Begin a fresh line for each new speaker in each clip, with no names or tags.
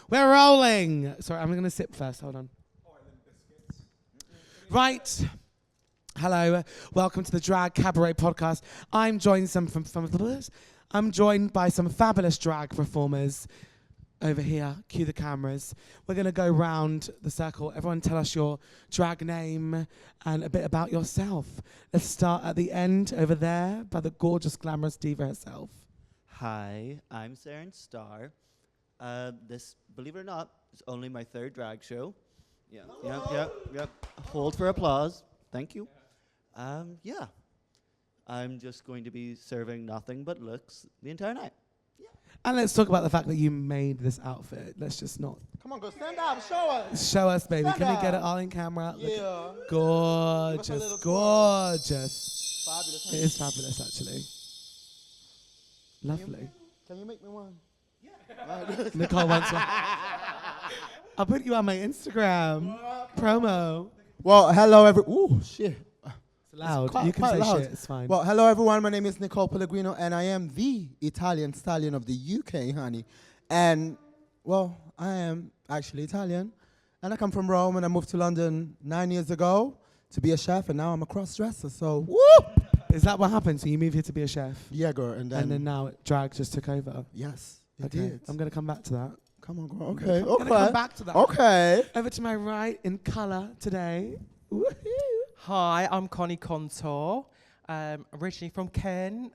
We're rolling. Sorry, I'm going to sip first. Hold on. Right. Hello. Welcome to the Drag Cabaret podcast. I'm joined I'm joined by some fabulous drag performers over here. Cue the cameras. We're going to go round the circle. Everyone tell us your drag name and a bit about yourself. Let's start at the end over there by the gorgeous, glamorous diva herself.
Hi, I'm Saren Starr. This, believe it or not, is only my third drag show. Yep. Hold for applause. Thank you. Yeah. I'm just going to be serving nothing but looks the entire night. Yeah.
And let's talk about the fact that you made this outfit. Let's just not.
Come on, go stand up, show us.
Show us, baby.
Stand
Can we get it
up.
all in camera?
Yeah.
Gorgeous, gorgeous.
Fabulous.
It is fabulous, actually. Lovely.
Can you make me one?
Yeah. Nicole wants one. I'll put you on my Instagram. Promo.
Well, hello, Ooh, shit.
It's loud.
Quite,
You can say
loud.
shit. It's fine.
Well, hello, everyone. My name is Nicole Pellegrino, and I am the Italian stallion of the UK, honey. And, well, I am actually Italian, and I come from Rome, and I moved to London 9 years ago to be a chef, and now I'm a cross-dresser, so whoop!
Is that what happened? So you moved here to be a chef?
Yeah, girl, and then
now drag just took over?
Yes, it
Okay.
did.
I'm going to come back to that.
Come on, girl.
I'm
Okay,
gonna come back to that.
Okay.
Over to my right in colour today. Woohoo.
Hi, I'm Connie Contour, originally from Kent.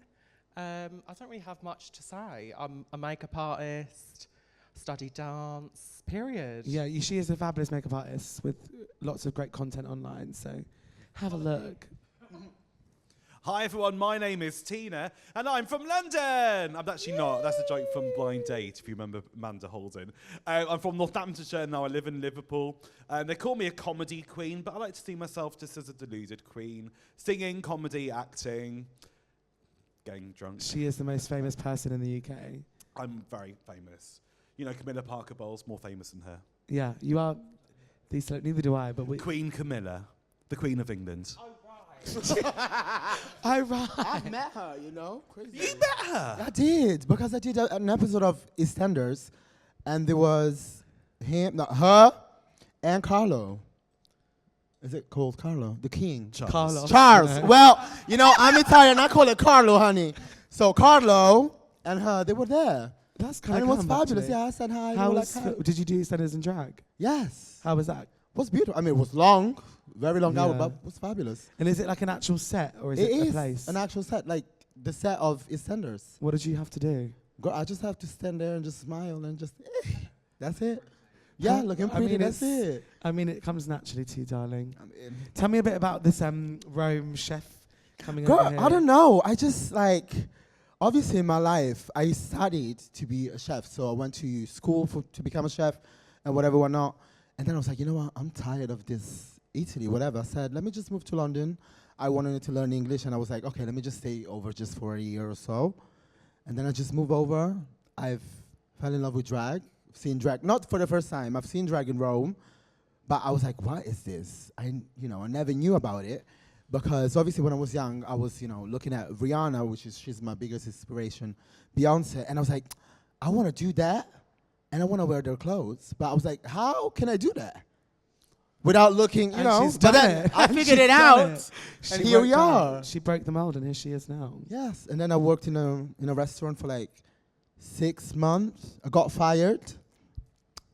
I don't really have much to say. I'm a makeup artist, study dance, period.
Yeah, she is a fabulous makeup artist with lots of great content online, so have a look.
Hi everyone, my name is Tina and I'm from London. I'm actually not, that's a joke from Blind Date if you remember Amanda Holden. I'm from Northamptonshire, now I live in Liverpool. They call me a comedy queen, but I like to see myself just as a deluded queen. Singing, comedy, acting, getting drunk.
She is the most famous person in the UK.
I'm very famous. You know, Camilla Parker Bowles, more famous than her.
Yeah, you are. Neither do I, but we.
Queen Camilla, the Queen of England.
Oh, right.
I met her, you know. Crazy.
You met her?
I did, because I did an episode of EastEnders, and there was her, and Carlo. Is it called Carlo? The King.
Carlos.
Charles. Well, you know, I'm Italian. I call it Carlo, honey. So Carlo and her, they were there.
That's kind
And
of
it was fabulous. Yeah, I said hi.
How
they were
was?
like, hi.
Did you do Centers in Drag?
Yes.
How was that?
It was beautiful. I mean, it was long, very long hour,
Yeah.
but it was fabulous.
And is it like an actual set or is
It
it a
is
place?
an actual set, like the set of EastEnders.
What did you have to do?
Girl, I just have to stand there and just smile and just, that's it. Yeah, looking
I
pretty,
mean,
that's it.
I mean, it comes naturally to you, darling.
I'm in.
Tell me a bit about this Rome chef coming
Girl,
over here.
I don't know. I just obviously in my life, I studied to be a chef. So I went to school to become a chef and whatnot. And then I was like, you know what? I'm tired of this Italy, whatever. I said, let me just move to London. I wanted to learn English. And I was like, okay, let me just stay over just for a year or so. And then I just moved over. I've fell in love with drag. I've seen drag, not for the first time. I've seen drag in Rome. But I was like, what is this? I never knew about it. Because obviously when I was young, I was, looking at Rihanna, she's my biggest inspiration, Beyonce. And I was like, I want to do that. And I want to wear their clothes. But I was like, how can I do that? Without looking,
And
know.
she's
But
done
then
it.
I
And
figured
she's
it
done
out.
it.
And
She
here we
worked
are.
out. She broke the mold and here she is now.
Yes. And then I worked in a restaurant for 6 months. I got fired.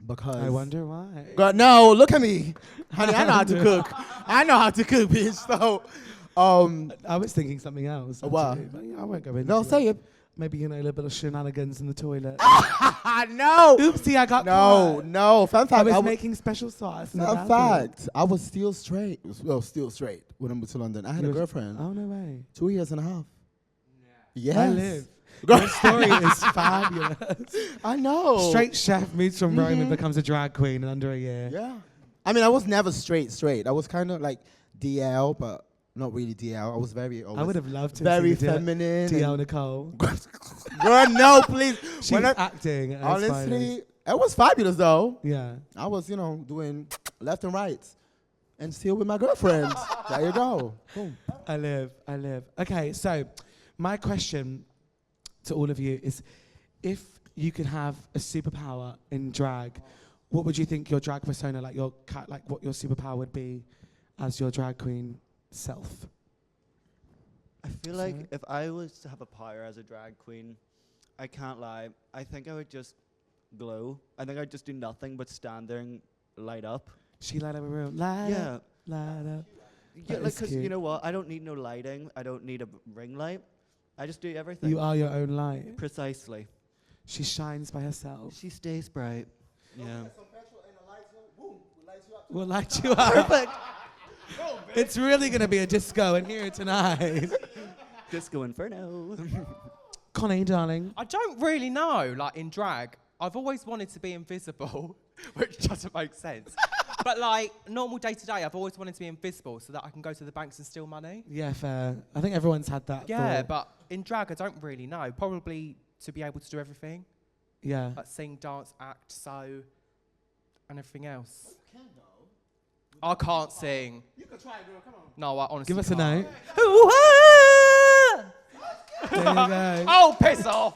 Because
I wonder why.
God, no, look at me. Honey, I know how to cook. I know how to cook, bitch. So,
I was thinking something else.
What?
actually, but I won't go into
no,
it.
say it.
Maybe, a little bit of shenanigans in the toilet.
No.
Oopsie, I got
No,
caught.
no. Fun
I
fact.
was making special sauce in the
Fun
bathroom.
fact. I was still straight. Well, still straight when I moved to London. I had
You
a
was-
girlfriend.
Oh, no way.
2 years and a half. Yes.
I live.
Girl.
Your story is fabulous.
I know.
Straight chef moves from Rome and
Mhm.
becomes a drag queen in under a year.
Yeah. I mean, I was never straight. I was kind of like DL, but not really DL. I was very
I would have loved to
very
have seen
feminine.
DL
and-
Nicole.
Girl, no, please.
She's
When I-
acting. at its
honestly,
finest.
it was fabulous though.
Yeah.
I was, doing left and right, and still with my girlfriend. There you go. Boom.
I live. Okay, so my question to all of you is, if you could have a superpower in drag, what would you think your drag persona, like your what your superpower would be as your drag queen self?
I feel like if I was to have a power as a drag queen, I can't lie, I think I would just glow. I think I'd just do nothing but stand there and light up.
She light up a room. Light
Yeah.
up, light up.
Yeah,
That
like,
is
because
cute.
you know what? I don't need no lighting. I don't need a ring light. I just do everything.
You are your own light.
Precisely.
She shines by herself.
She stays bright. Yeah.
We'll light you up.
Perfect.
It's really going to be a disco in here tonight.
Disco Inferno.
Connie, darling.
I don't really know, like in drag, I've always wanted to be invisible, which doesn't make sense. But like normal day to day, I've always wanted to be invisible so that I can go to the banks and steal money.
Yeah, fair. I think everyone's had that.
Yeah,
thought.
but in drag, I don't really know. Probably to be able to do everything,
Yeah.
like sing, dance, act, sew, and everything else. I can't sing.
You can try, girl. Come on.
No, I honestly
Give us a
can't.
note.
Ooh-ah!
There you go.
Oh, piss off!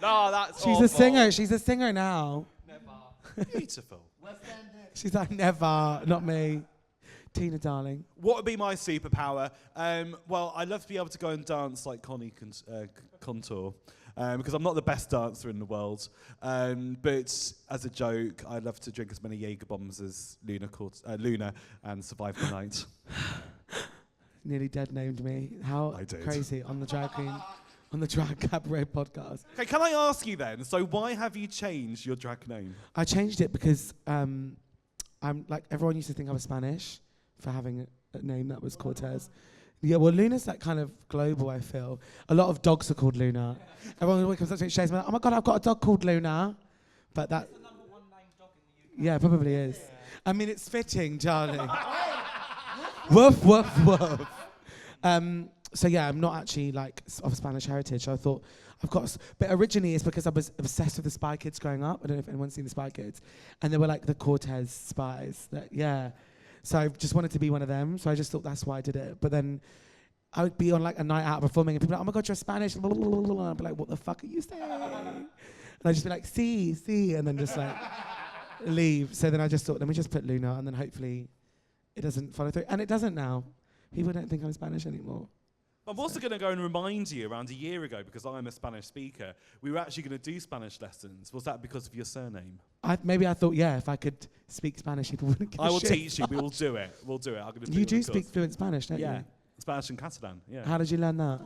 No, that's
She's
awful.
a singer. She's a singer now.
Beautiful.
She's like, never, not me. Tina, darling.
What would be my superpower? Well, I'd love to be able to go and dance like Connie Contour, because I'm not the best dancer in the world. But as a joke, I'd love to drink as many Jaeger bombs as Luna and survive the night.
Nearly dead named me. How
I did.
crazy on the drag queen, on the drag cabaret podcast.
Okay, can I ask you then? So why have you changed your drag name?
I changed it because I'm like, everyone used to think I was Spanish for having a name that was Cortez. Yeah, well, Luna's like kind of global, I feel. A lot of dogs are called Luna. Everyone always comes up to me, shaves me, oh my God, I've got a dog called Luna. But that...
the number one named dog in the UK.
Yeah, it probably is. Yeah. I mean, it's fitting, darling. Woof, woof, woof. So yeah, I'm not actually like of Spanish heritage. So I thought I've got, but originally it's because I was obsessed with the Spy Kids growing up. I don't know if anyone's seen the Spy Kids, and they were like the Cortez spies. Yeah. So I just wanted to be one of them. So I just thought that's why I did it. But then I would be on like a night out performing, and people are like, "Oh my God, you're Spanish!" And I'd be like, "What the fuck are you saying?" And I'd just be like, "See," and then just like leave. So then I just thought, let me just put Luna, and then hopefully it doesn't follow through. And it doesn't now. People don't think I'm Spanish anymore.
I'm also going to go and remind you, around a year ago, because I'm a Spanish speaker, we were actually going to do Spanish lessons. Was that because of your surname?
Maybe I thought, yeah, if I could speak Spanish, people wouldn't give
I
a
will
shit.
teach you. We will do it. We'll do it. I'm going to
You do speak fluent Spanish, don't
Yeah,
you?
Spanish and Catalan. Yeah.
How did you learn that?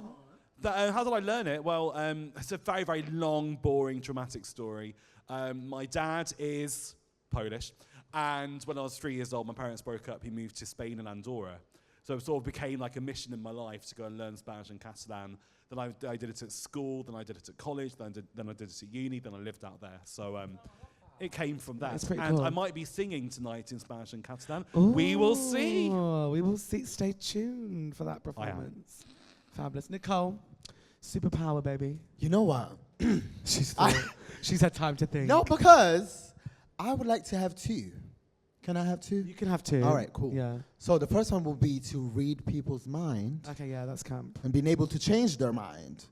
How did I learn it? Well, it's a very, very long, boring, dramatic story. My dad is Polish, and when I was 3 years old, my parents broke up. He moved to Spain and Andorra. So it sort of became like a mission in my life to go and learn Spanish and Catalan. Then I did it at school, then I did it at college, then I did it at uni, then I lived out there. So it came from that.
That's pretty
and
cool.
I might be singing tonight in Spanish and Catalan. We will see.
We will see. Stay tuned for that performance. Fabulous. Nicole, superpower, baby.
You know what?
She's had time to think.
No, because I would like to have two. Can I have two?
You can have two.
All right, cool.
Yeah.
So the first one will be to read people's mind
Okay, yeah, that's camp.
and being able to change their mind.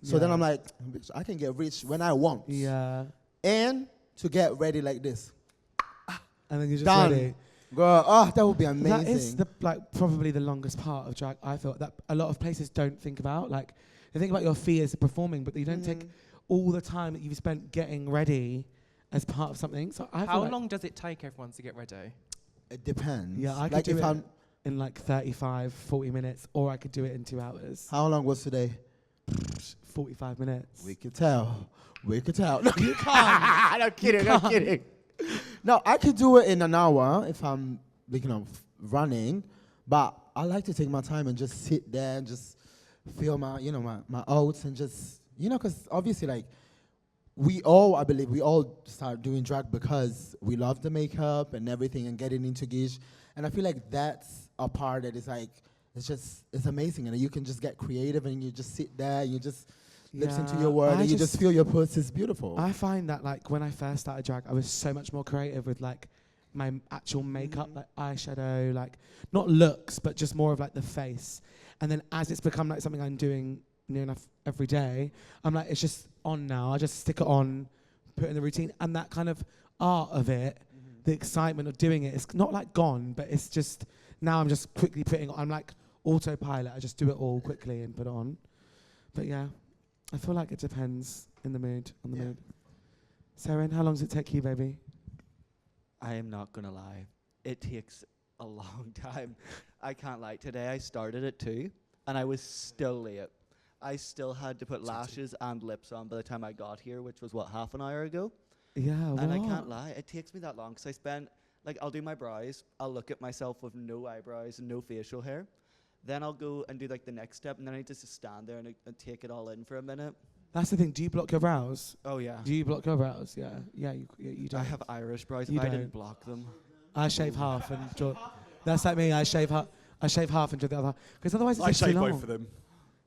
So then I'm like, bitch, I can get rich when I want.
Yeah.
And to get ready like this.
And then you're just
Done.
ready.
Girl, that would be amazing.
That is probably the longest part of drag. I feel that a lot of places don't think about. Like, they think about your fears of performing, but you don't take all the time that you've spent getting ready as part of something. So I feel
How
like
long does it take everyone to get ready?
It depends.
Yeah, I could
like
do
if
it
I'm,
in like 35, 40 minutes, or I could do it in 2 hours.
how long was today?
45 minutes.
We could tell. We could tell. No,
You can't.
I'm kidding. I'm kidding. No, I could do it in an hour if I'm, running. But I like to take my time and just sit there and just feel my oats and just, because obviously, like, I believe we all start doing drag because we love the makeup and everything and getting into Gish. And I feel like that's a part that is like, it's amazing. And you can just get creative and you just sit there and you just listen to your word and you just feel your puss is beautiful.
I find that like when I first started drag, I was so much more creative with like my actual makeup, like eyeshadow, like not looks, but just more of like the face. And then as it's become like something I'm doing near enough every day, I'm like, it's just on now. I just stick it on, put it in the routine, and that kind of art of it, the excitement of doing it, it's not like gone, but it's just now I'm just quickly I'm like autopilot. I just do it all quickly and put it on. But yeah, I feel like it depends on the mood. Saren, how long does it take you, baby?
I am not gonna lie. It takes a long time. I can't lie. Today I started at 2 and I was still late. I still had to put lashes and lips on by the time I got here, which was half an hour ago.
Yeah,
And I can't lie, it takes me that long because I spend, I'll do my brows, I'll look at myself with no eyebrows and no facial hair. Then I'll go and do the next step, and then I need to just stand there and take it all in for a minute.
That's the thing. Do you block your brows?
Oh yeah.
Do you block your brows? Yeah. You don't.
I have Irish brows.
You
If I
don't.
didn't block them.
I shave half and draw. That's like me. I shave half and draw the other. Because otherwise it's
I
just too
shave
long.
both of them.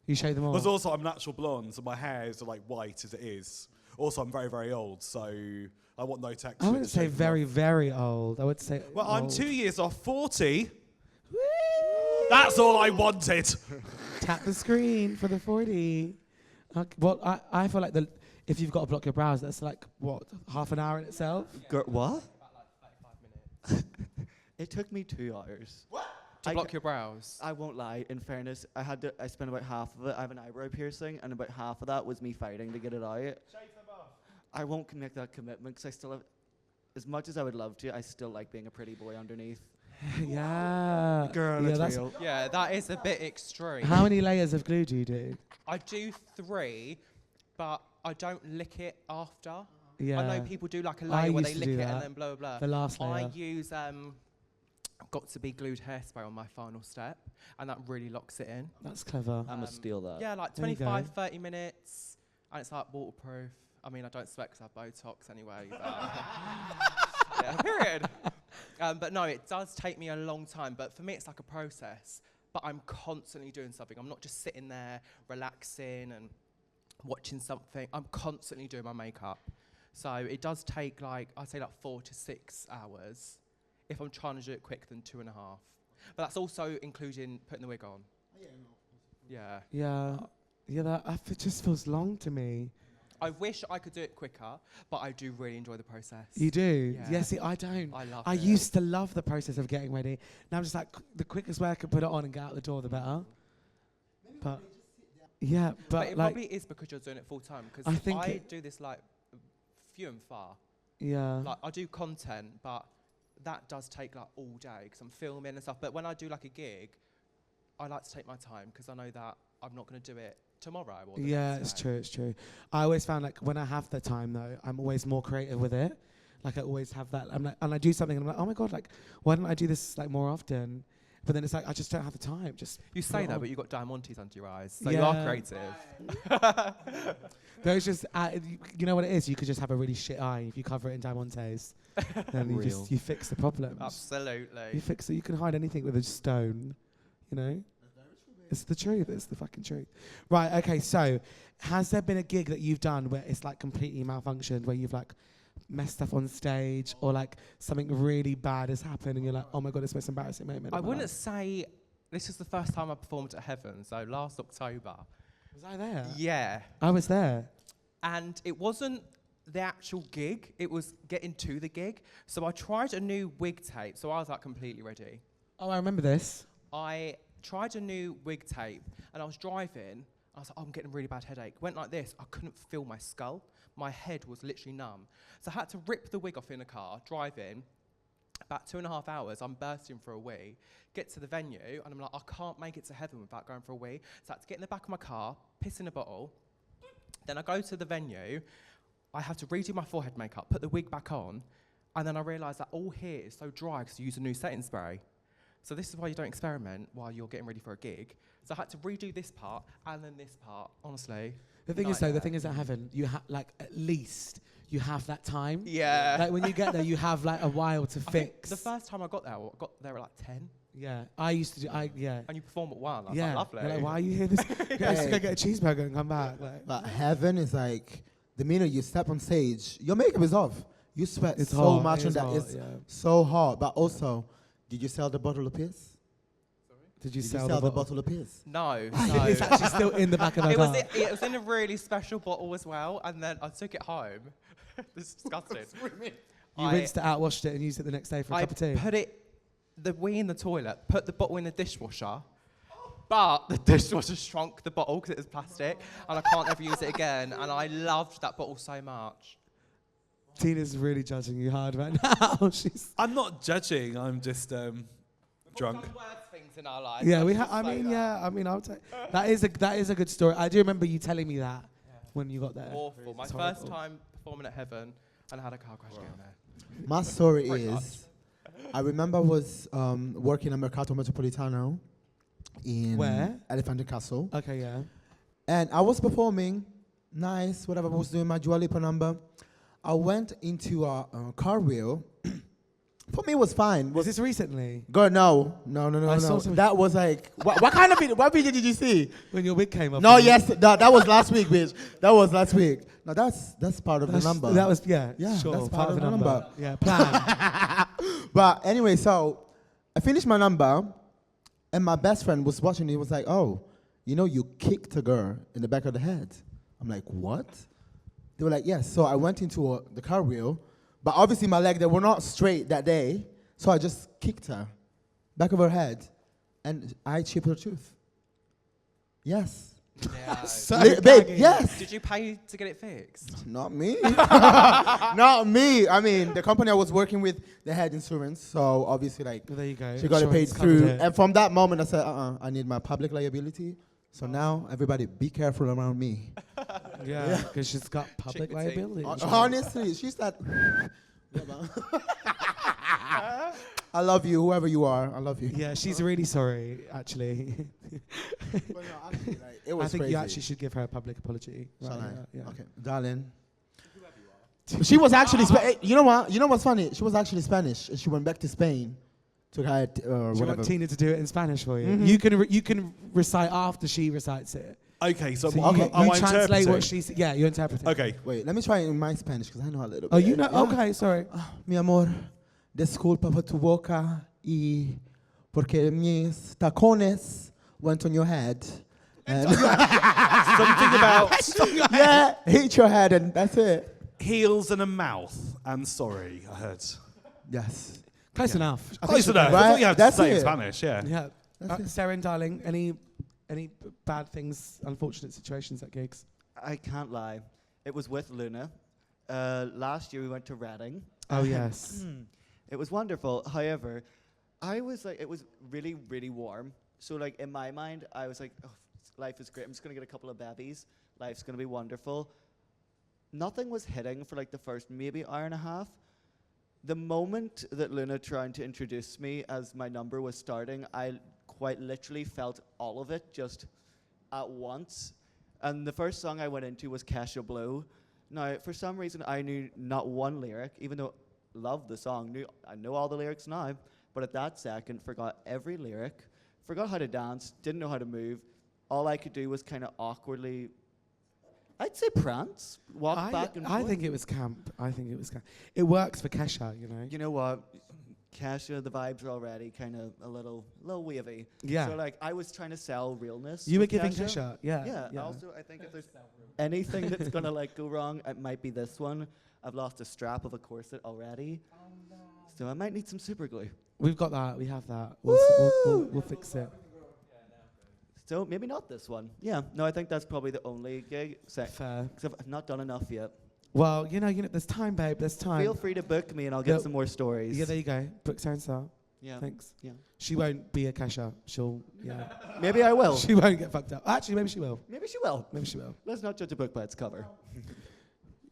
You shave them all.
Because also I'm natural blonde, so my hair is white as it is. Also, I'm very, very old, so I want no texture.
I wouldn't
to
say
shave them
very,
off.
very old. I would say.
Well, I'm
old.
2 years off 40. That's all I wanted.
Tap the screen for the 40. Well, I feel like if you've got to block your brows, that's half an hour in itself.
What? It took me 2 hours.
To block your brows.
I won't lie. In fairness, I spent about half of it. I have an eyebrow piercing, and about half of that was me fighting to get it out. I won't make that commitment because I still have, as much as I would love to, I still like being a pretty boy underneath.
Yeah.
Girl,
yeah,
it's
that's
real.
Yeah, that is a bit extreme.
How many layers of glue do you do?
I do 3, but I don't lick it after.
Yeah.
I know people do like a
I
layer where
used
they
to
lick
do
it
that.
and then blah, blah,
The
blah.
last layer.
I use got to be glued hairspray on my final step, and that really locks it in.
That's clever.
I'm gonna steal that.
Yeah, like
There you
25, 30 minutes, and it's like waterproof. I mean, I don't sweat because I have Botox anyway. But yeah, period. But no, it does take me a long time. But for me, it's like a process. But I'm constantly doing something. I'm not just sitting there relaxing and watching something. I'm constantly doing my makeup. So it does take I'd say 4 to 6 hours. If I'm trying to do it quicker than 2.5. But that's also including putting the wig on. Yeah.
Yeah. Yeah, it just feels long to me.
I wish I could do it quicker, but I do really enjoy the process.
You do?
Yeah.
Yeah, see, I don't.
I love
I
it.
used to love the process of getting ready. Now I'm just like, the quickest way I can put it on and get out the door, the better. But, yeah,
But
but
it
like,
probably is because you're doing it full time. Because
I think
I
it-
do this few and far.
yeah.
Like I do content, but that does take all day because I'm filming and stuff. But when I do a gig, I like to take my time because I know that I'm not going to do it tomorrow. Or the
Yeah,
next
it's
day.
true, it's true. I always found when I have the time though, I'm always more creative with it. I always have that. I'm and I do something and I'm like, oh my God, why don't I do this more often? But then it's I just don't have the time. Just
You
put
say
it
that,
on.
but you've got diamantes under your eyes, so you
Yeah.
are creative.
There's just, you know what it is? You could just have a really shit eye if you cover it in diamantes. Then
Real.
you fix the problems.
Absolutely.
You fix it. You can hide anything with a stone, you know? It's the truth. It's the fucking truth. Right, okay, so has there been a gig that you've done where it's completely malfunctioned, where you've messed stuff on stage or something really bad has happened and you're like, oh my God, it's the most embarrassing moment
I
of my
wouldn't
life?
say this is the first time I performed at Heaven, so last October.
Was I there?
Yeah.
I was there.
And it wasn't the actual gig, it was getting to the gig. So I tried a new wig tape, so I was completely ready.
Oh, I remember this.
I tried a new wig tape and I was driving. I was like, oh, I'm getting a really bad headache. Went like this, I couldn't feel my skull. My head was literally numb. So I had to rip the wig off in the car, drive in. About 2.5 hours, I'm bursting for a wee. Get to the venue, and I'm like, I can't make it to Heaven without going for a wee. So I had to get in the back of my car, piss in a bottle. Then I go to the venue. I have to redo my forehead makeup, put the wig back on, and then I realised that all here is so dry because I use a new setting spray. So this is why you don't experiment while you're getting ready for a gig. So I had to redo this part and then this part, honestly.
The thing is, though, the thing is at Heaven, you have, at least you have that time.
Yeah.
When you get there, you have, a while to
I think
fix.
the first time I got there at 10.
Yeah, I used to do, yeah.
And you perform at 1. I was
Yeah.
lovely.
You're why are you here this? I used to go get a cheeseburger and come back.
But Heaven is the minute you step on stage, your makeup is off. You sweat
It's
so
hot,
much
it
on
is
that.
hot,
It's
yeah.
so hot. But also, did you sell the bottle of piss?
Did you
Did
sell,
you sell
the
the bottle of piss?
No.
It's actually still in the back of her
It was,
car.
it was in a really special bottle as well, and then I took it home. This is disgusting.
You rinsed it out, washed it, and used it the next day for a cup of tea.
Put the wee in the toilet, put the bottle in the dishwasher, but the dishwasher shrunk the bottle because it was plastic, and I can't ever use it again, and I loved that bottle so much.
Tina's really judging you hard right now.
I'm not judging. I'm just drunk.
Some worse things in our lives.
Yeah,
let's just say that.
I'll take that is a good story. I do remember you telling me that when you got there.
Awful. My
It's
first
horrible.
time performing at Heaven, and I had a car crash getting there.
My story
Pretty
is, I remember I was working at Mercato Metropolitano in
Where?
Elephant and Castle.
Okay, yeah.
And I was performing, nice, whatever, I was doing my Dua Lipa number. I went into a car wheel. For me, it was fine.
Was this recently?
Girl, no.
I saw some-
That was like, what kind of video? What video did you see?
When your wig came off?
No, yes, that was last week, bitch. That was last week. No, that's part of the number.
That was, yeah,
Yeah,
sure.
that's part of the number.
Yeah, plan.
But anyway, so I finished my number, and my best friend was watching. He was like, "Oh, you know, you kicked a girl in the back of the head." I'm like, "What?" They were like, "Yes." So I went into the car wheel, but obviously my leg, they were not straight that day. So I just kicked her, back of her head, and I chipped her tooth. Yes.
Yeah.
So
Babe,
gagging.
yes.
Did you pay to get it fixed?
Not me. Not me. I mean, the company I was working with, they had insurance, so obviously, like,
Well, there you go.
she got it paid
Insurance covered
through.
it.
And from that moment, I said, I need my public liability. So now, everybody, be careful around me.
Yeah, because she's got public
Chick the
liability.
Honestly, she said, I love you, whoever you are. I love you.
Yeah, she's really sorry, actually.
But no, actually, like, it was
I think
crazy.
you actually should give her a public apology.
Shall
Right,
I?
yeah.
Okay, darling. She was actually, you know what? You know what's funny? She was actually Spanish, and she went back to Spain to hide
Do you
whatever.
want Tina to do it in Spanish for you?
Mhm.
You can recite after she recites it.
Okay, so,
So
am
you,
I
you translate
interpreting?
what she said. Yeah, you interpret it.
Okay.
Wait, let me try it in my Spanish because I know a little bit.
Oh, you know?
Yeah.
Okay, sorry.
Mi amor, disculpa por tu boca y porque mis tacones went on your head. And
Something about
yeah, hit your head and that's it.
heels and a mouth. And sorry, I heard.
Yes.
Close enough. I think
Close
she'll
enough.
go.
I
Right,
thought you had to
that's
say in
it.
Spanish, yeah.
Yeah.
That's it.
Seren, darling, any bad things, unfortunate situations at gigs?
I can't lie. It was with Luna. Last year we went to Reading.
Oh, yes.
It was wonderful. However, I was like, it was really, really warm. So like in my mind, I was like, oh, life is great. I'm just gonna get a couple of babies. Life's gonna be wonderful. Nothing was hitting for like the first maybe hour and a half. The moment that Luna tried to introduce me as my number was starting, I quite literally felt all of it just at once. And the first song I went into was Kesha Blue. Now, for some reason, I knew not one lyric, even though I loved the song. I know all the lyrics now, but at that second, forgot every lyric, forgot how to dance, didn't know how to move. All I could do was kind of awkwardly, I'd say prance, walk back and forth.
I think it was camp. It works for Kesha, you know.
You know what? Kesha, the vibes are already kind of a little wavy.
Yeah.
So like I was trying to sell realness.
You were
with
giving Kesha, yeah.
Yeah. Also, I think if there's anything that's gonna like go wrong, it might be this one. I've lost a strap of a corset already. Oh no. So I might need some super glue.
We've got that. We have that. We'll fix it.
So maybe not this one. Yeah. No, I think that's probably the only gig.
Fair.
Because I've not done enough yet.
Well, you know, there's time, babe. There's time.
Feel free to book me and I'll get
Yeah.
some more stories.
Yeah, there you go. Book Saren Star.
Yeah.
Thanks.
Yeah.
She won't be a Kesha. She'll, yeah.
Maybe I will.
She won't get fucked up. Actually, maybe she will.
Maybe she will.
Maybe she will.
Let's not judge a book by its cover.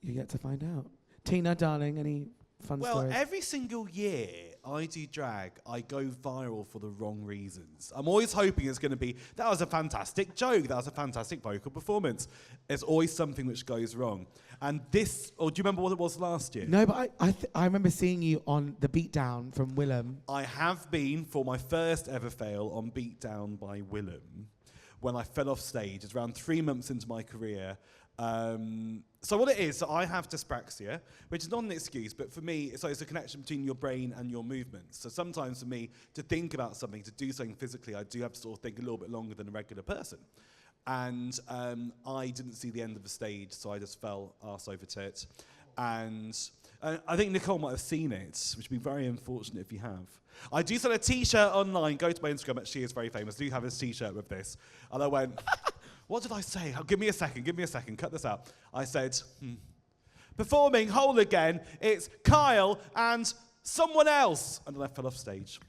You get to find out. Tina, darling, any fun
Well,
stories?
every single year I do drag, I go viral for the wrong reasons. I'm always hoping it's going to be, that was a fantastic joke, that was a fantastic vocal performance. There's always something which goes wrong. And this, or do you remember what it was last year?
No, but I remember seeing you on the Beatdown from Willem.
I have been for my first ever fail on Beatdown by Willem when I fell off stage. It's around 3 months into my career. So what it is, so I have dyspraxia, which is not an excuse, but for me, it's a connection between your brain and your movements. So sometimes for me, to think about something, to do something physically, I do have to sort of think a little bit longer than a regular person. And I didn't see the end of the stage, so I just fell arse over tit. And I think Nicole might have seen it, which would be very unfortunate if you have. I do sell a T-shirt online. Go to my Instagram, she is very famous. I do have this T-shirt with this. And I went, what did I say? Oh, give me a second, cut this out. I said, performing Whole Again, it's Kyle and someone else. And then I fell off stage.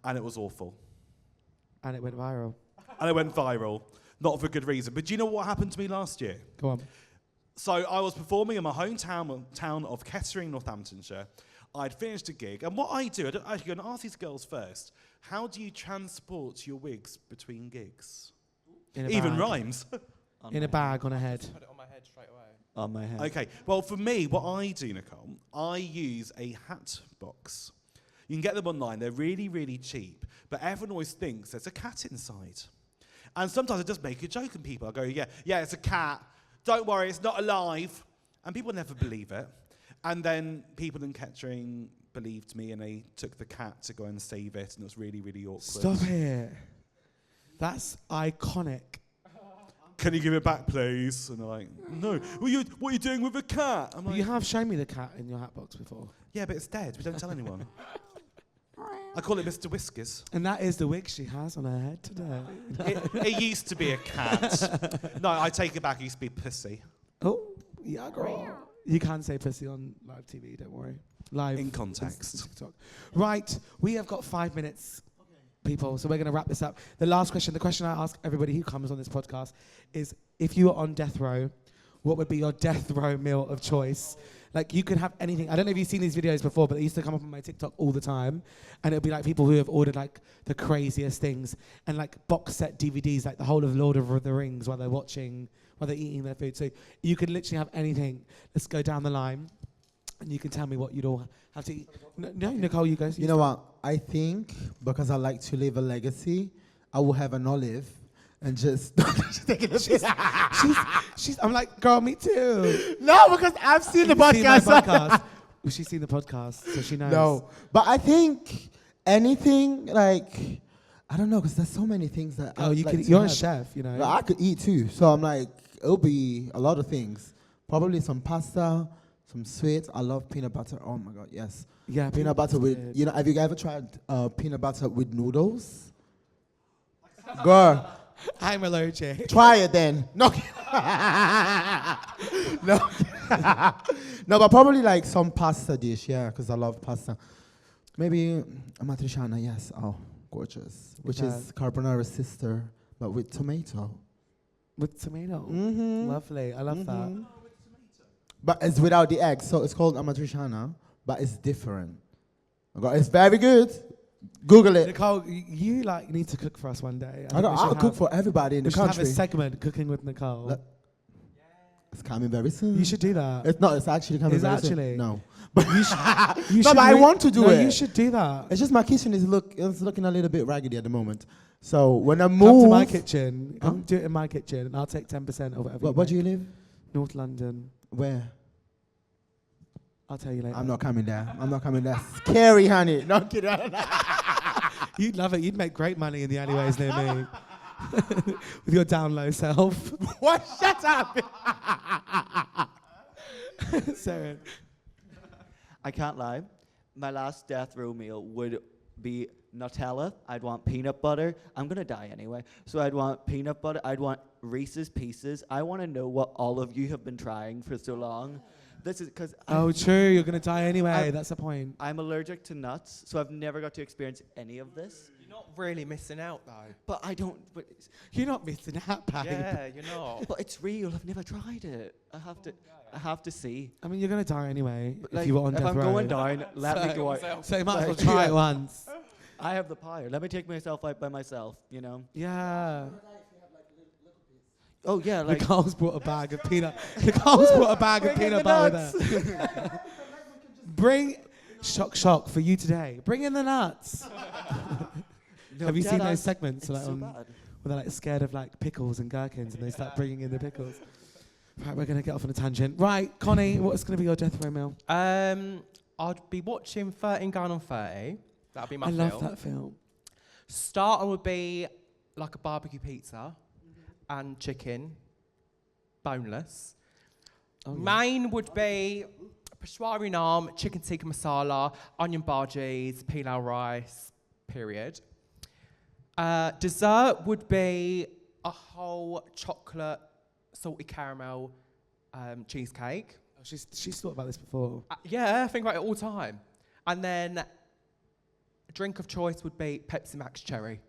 And it was awful.
And it went viral.
And it went viral. Not for good reason. But do you know what happened to me last year?
Go on.
So I was performing in my hometown town of Kettering, Northamptonshire. I'd finished a gig. And what I do, I'm going to ask these girls first, how do you transport your wigs between gigs? Even
bag.
rhymes.
In a bag on a head.
Put it on my head straight away.
On my head.
Okay, well, for me, what I do, Nicole, I use a hat box. You can get them online. They're really, really cheap. But everyone always thinks there's a cat inside. And sometimes I just make a joke and people, I go, yeah, it's a cat. Don't worry, it's not alive. And people never believe it. And then people in Kettering believed me and they took the cat to go and save it. And it was really, really awkward.
Stop it. That's iconic.
Can you give it back, please? And they're like, no. What are you doing with the cat? I'm like,
You have shown me the cat in your hat box before.
yeah, but it's dead. We don't tell anyone. I call it Mr. Whiskers.
And that is the wig she has on her head today.
It used to be a cat. No, I take it back. It used to be pussy.
Oh, yeah, girl. You can say pussy on live TV, don't worry. Live.
In context.
TikTok. Right, we have got 5 minutes, people, so we're going to wrap this up. The last question, the question I ask everybody who comes on this podcast is, if you were on death row, what would be your death row meal of choice? Like, you could have anything. I don't know if you've seen these videos before, but they used to come up on my TikTok all the time. And it would be like people who have ordered like the craziest things and like box set DVDs, like the whole of Lord of the Rings while they're eating their food. So you could literally have anything. Let's go down the line. And you can tell me what you'd all have to eat. No, Nicole, you guys.
You know what? I think because I like to leave a legacy, I will have an olive and just
she's I'm like, girl, me too.
No, because I've seen the
You've seen my
podcast.
podcast. Well, she's seen the podcast, so she knows.
No, but I think anything like, I don't know, because there's so many things that
Oh,
I'd
you
like
could.
to
You're a
have.
chef, you know.
But I could eat too. So I'm like, it'll be a lot of things. Probably some pasta, some sweets. I love peanut butter. Oh my God, yes.
Yeah,
Peanut butter with,
good.
you know, have you ever tried peanut butter with noodles? Girl,
I'm allergic.
try it then. No. No. No, but probably like some pasta dish, yeah, because I love pasta. Maybe a matriciana, yes. Oh, gorgeous. Which is carbonara's sister, but with tomato.
With tomato.
Mm-hmm.
Lovely. I love that.
But it's without the egg, so it's called amatriciana, but it's different. Okay, it's very good. Google it.
Nicole, you like need to cook for us one day.
I'll cook for everybody in the
We should have a
country.
segment, Cooking with Nicole.
Look, it's coming very soon.
You should do that.
It's not. It's actually coming
Is
very
actually?
soon. No.
You should.
No, but I want to do
no,
it.
you should do that.
It's just my kitchen is looking a little bit raggedy at the moment. So when I
Come
move,
to my kitchen. Come do it in my kitchen, and I'll take 10% or whatever.
Where do you live?
North London.
Where?
I'll tell you later.
I'm not coming there. I'm not coming there. Scary, honey. No I'm kidding.
You'd love it. You'd make great money in the alleyways near me. With your down low self.
What? Shut up.
Sarah.
I can't lie. My last death row meal would be Nutella. I'd want peanut butter. I'm going to die anyway. So I'd want peanut butter. I'd want Reese's Pieces. I want to know what all of you have been trying for so long. This is because
Oh, true. You're going to die anyway. That's the point.
I'm allergic to nuts, so I've never got to experience any of this.
You're not really missing out, though.
But I don't.
You're not missing out, babe.
Yeah, you're not.
But it's real. I've never tried it. I have to see.
I mean, you're going to die anyway
But
if you were on
if
death
I'm
row.
going down, let me go out.
So you might as well
Like,
try
yeah.
it once.
I have the power. Let me take myself out by myself. You know.
Yeah.
Oh yeah, like
Nicole's brought a bag of peanut. Nicole's brought a bag of
Bring in
peanut
the
butter with her. Bring shock for you today. Bring in the nuts.
no,
Have you seen
dead
those
ass,
segments
It's
like
so
on,
bad.
where they're like scared of like pickles and gherkins and they start bringing in the pickles? Right, we're going to get off on a tangent. Right, Connie, what's going to be your death row meal?
I'd be watching 13 Going on 30. That'd be my
I
film.
love that film.
Starter would be like a barbecue pizza and chicken, boneless.
Oh, yeah.
Main would be peshwari naan, chicken tikka masala, onion bhajis, pilau rice, period. Dessert would be a whole chocolate salty caramel cheesecake.
Oh, she's thought about this before.
Yeah, I think about it all the time. And then drink of choice would be Pepsi Max Cherry.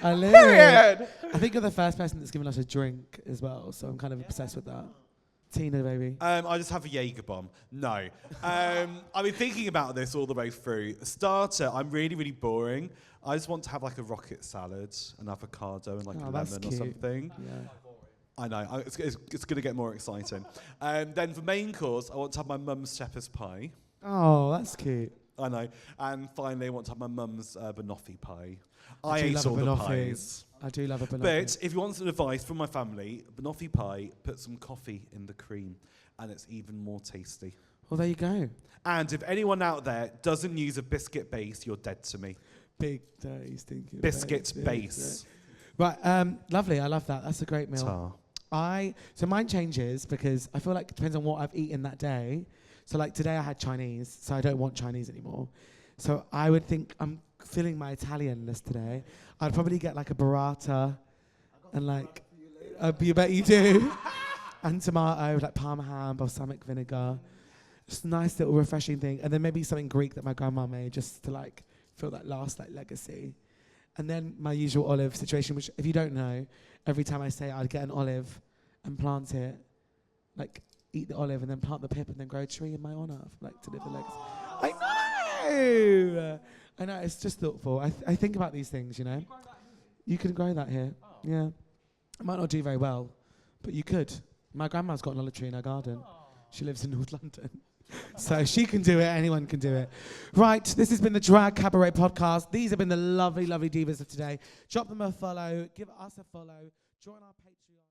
I live.
Period.
I think you're the first person that's given us a drink as well, so I'm kind of obsessed with that. Tina, baby.
I just have a Jaeger bomb. No. I've been thinking about this all the way through. Starter, I'm really, really boring. I just want to have like a rocket salad, an avocado, and like a
that's
lemon or
cute.
something.
Yeah.
I know. It's going to get more exciting. Then for main course, I want to have my mum's shepherd's pie.
Oh, that's cute.
I know. And finally, I want to have my mum's banoffee pie.
I
I
do
ate
love a
all the
banoffee.
pies.
I do love a banoffee.
But if you want some advice from my family, banoffee pie, put some coffee in the cream, and it's even more tasty.
Well, there you go.
And if anyone out there doesn't use a biscuit base, you're dead to me.
Big day stinking.
Biscuit base.
Right, lovely. I love that. That's a great meal.
Tar.
So mine changes because I feel like it depends on what I've eaten that day. So like today I had Chinese, so I don't want Chinese anymore. So I would think I'm filling my Italian list today. I'd probably get like a burrata and like, you bet you do. And tomato, like parma ham, balsamic vinegar. Just a nice little refreshing thing. And then maybe something Greek that my grandma made just to like feel that last like legacy. And then my usual olive situation, which if you don't know, every time I say I'd get an olive and plant it, like eat the olive and then plant the pip and then grow a tree in my honour, like to live the legacy. I know, it's just thoughtful. I think about these things, you know. You can grow that here. Oh. Yeah. It might not do very well, but you could. My grandma's got an olive tree in her garden. Oh. She lives in North London. So she can do it, anyone can do it. Right, this has been the Drag Cabaret podcast. These have been the lovely, lovely divas of today. Drop them a follow, give us a follow, join our Patreon.